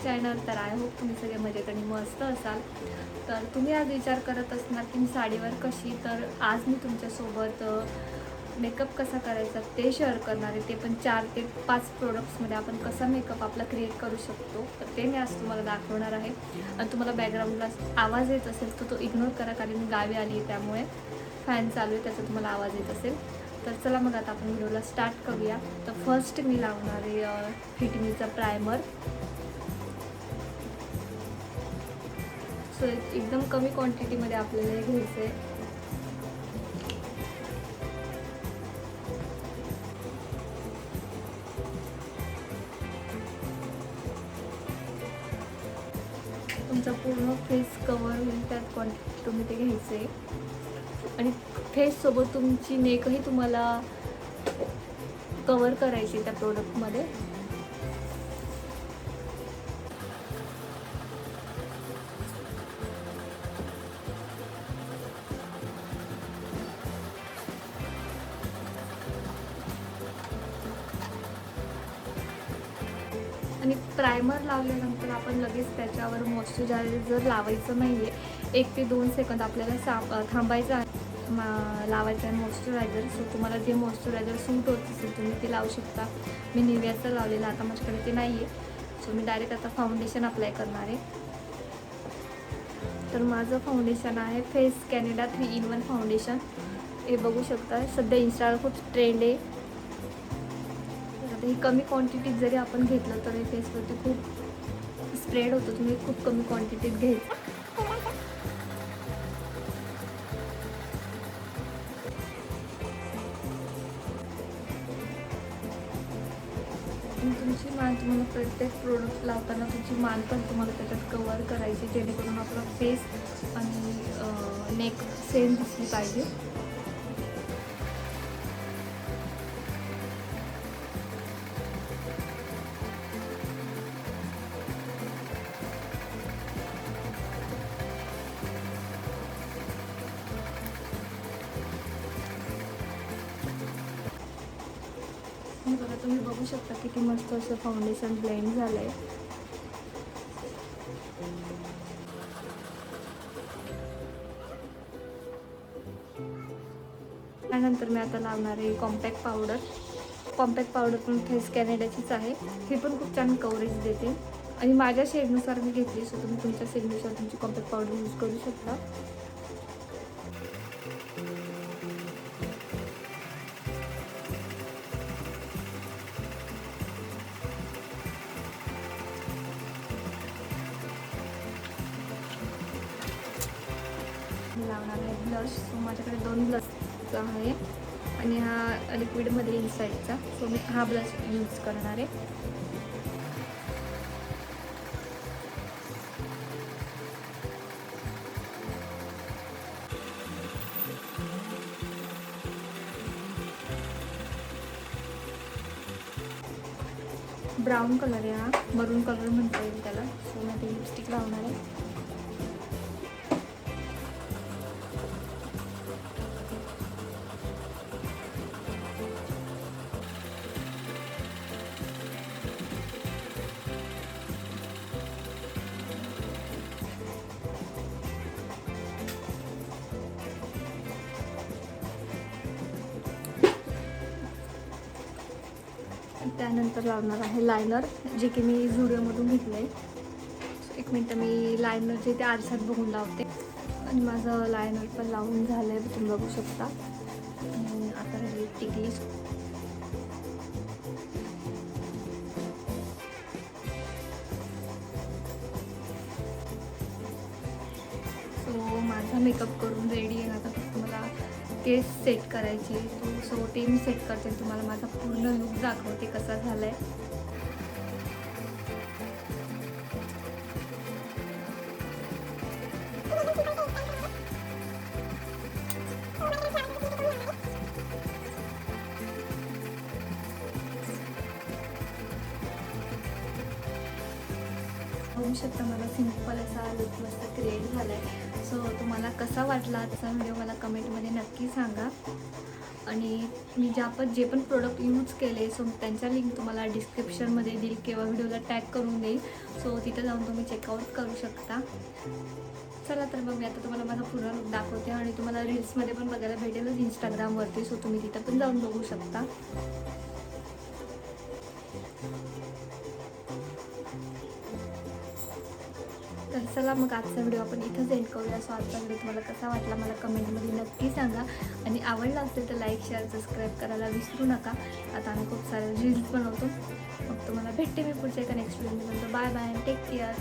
Channel. तर I hope तुम्ही सगळे मजेत आणि मस्त असाल. तर तुम्ही आज विचार करत असणार की मी साडीवर कशी, तर आज मी तुमच्यासोबत मेकअप कसा करायचा ते शेअर करणार आहे. ते पण 4 ते 5 प्रोडक्ट्समध्ये आपण कसा मेकअप आपला क्रिएट करू शकतो, तर ते मी आज तुम्हाला दाखवणार आहे. आणि तुम्हाला बॅकग्राऊंडला आवाज येत असेल तर तो इग्नोर करा, कारण मी गावी आली आहे त्यामुळे फॅन चालू आहे, त्याचा तुम्हाला आवाज येत असेल. तर चला मग आता आपण व्हिडिओला स्टार्ट करूया. तर फर्स्ट मी लावणार आहे फिटमीचा प्रायमर. सो एकदम कमी क्वांटिटीमध्ये आपल्याला हे घ्यायचं आहे. तुमचा पूर्ण फेस कवर होईल त्यात क्वांटिटी तुम्ही ते घ्यायचं आहे. आणि फेससोबत तुमची नेकही तुम्हाला कवर करायची त्या प्रोडक्टमध्ये. आणि प्रायमर लावल्यानंतर आपण लगेच त्याच्यावर मॉइश्चरायझर लावायचं नाही आहे. 1 ते 2 सेकंद आपल्याला थांबायचं आहे, लावायचं आहे मॉइश्चरायझर. सो तुम्हाला जे मॉइश्चरायझर सूट होत असेल तुम्ही ते लावू शकता. मी निव्हियाचं लावलेलं, आता माझ्याकडे ते नाही आहे. सो मी डायरेक्ट आता फाउंडेशन अप्लाय करणार आहे. तर माझं फाउंडेशन आहे फेस कॅनडा 3 in 1 फाउंडेशन. हे बघू शकता, सध्या इंस्टाला खूप ट्रेंड आहे. आता ही कमी क्वांटिटीत जरी आपण घेतलं तर हे फेसवरती खूप स्प्रेड होतं. तुम्ही खूप कमी क्वांटिटीत घ्यायचं. तुमची मान तुम्हाला प्रत्येक प्रोडक्ट लावताना तुमची मान पण तुम्हाला त्याच्यात कवर करायची, जेणेकरून आपला फेस आणि नेक सेम दिसली पाहिजे. बघा, तुम्ही बघू शकता किती मस्त असं फाउंडेशन ब्लेंड झालं आहे. त्यानंतर मी आता लावणार आहे कॉम्पॅक्ट पावडर. कॉम्पॅक्ट पावडर पण फेस कॅनडाचीच आहे. हे पण खूप छान कव्हरेज देते आणि माझ्या शेडनुसार मी घेतली. सो तुम्ही तुमच्या शेडनुसार तुमची कॉम्पॅक्ट पावडर यूज करू शकता. लावणार आहे ब्लश. सो माझ्याकडे 2 ब्लशचा आहे आणि हा लिक्विडमध्ये इनसाईडचा. सो मी हा ब्लश यूज करणार आहे. ब्राऊन कलर आहे हा, मरून कलर म्हणता येईल त्याला. सो मी ते लिपस्टिक लावणार आहे. त्यानंतर लावणार आहे लायनर, जे की मी झुडिओमधून घेतलं आहे. 1 मिनटं, मी लायनर जे ते आरशात बघून लावते. आणि माझं लायनर पण लावून झालं आहे, तुम्ही बघू शकता. आता राहिली टिकली. सो माझा मेकअप करून रेडी आहे. आता फक्त मला केस सेट करायची. सो ते मी सेट करते, तुम्हाला माझा पूर्ण लुक दाखवते कसा झाला आहे. बघू शकता मला सिंपल असा लुक मस्त क्रिएट झाला आहे. सो तुम्हाला कसा वाटला आजचा व्हिडिओ मला कमेंटमध्ये नक्की सांगा. आणि मी जे पण प्रोडक्ट यूज केले सो त्यांच्या लिंक तुम्हाला डिस्क्रिप्शनमध्ये देईल किंवा व्हिडिओला टॅग करून देईल. सो तिथं जाऊन तुम्ही चेकआउट करू शकता. चला तर मग मी आता तुम्हाला माझा पूर्ण लुक दाखवते आणि तुम्हाला रील्समध्ये पण बघायला भेटेलच इंस्टाग्रामवरती. सो तुम्ही तिथं पण जाऊन बघू शकता. तर चला मग आजचा व्हिडिओ आपण इथंच एंड करूया. सो आजचा व्हिडिओ तुम्हाला कसा वाटला मला कमेंटमध्ये नक्की सांगा. आणि आवडला असेल तर लाईक शेअर सबस्क्राईब करायला विसरू नका. आता आम्ही खूप सारे रील्स बनवतो. मग तुम्हाला भेटते मी पुढच्या एका नेक्स्ट व्हिडिओमध्ये. Bye bye, take care.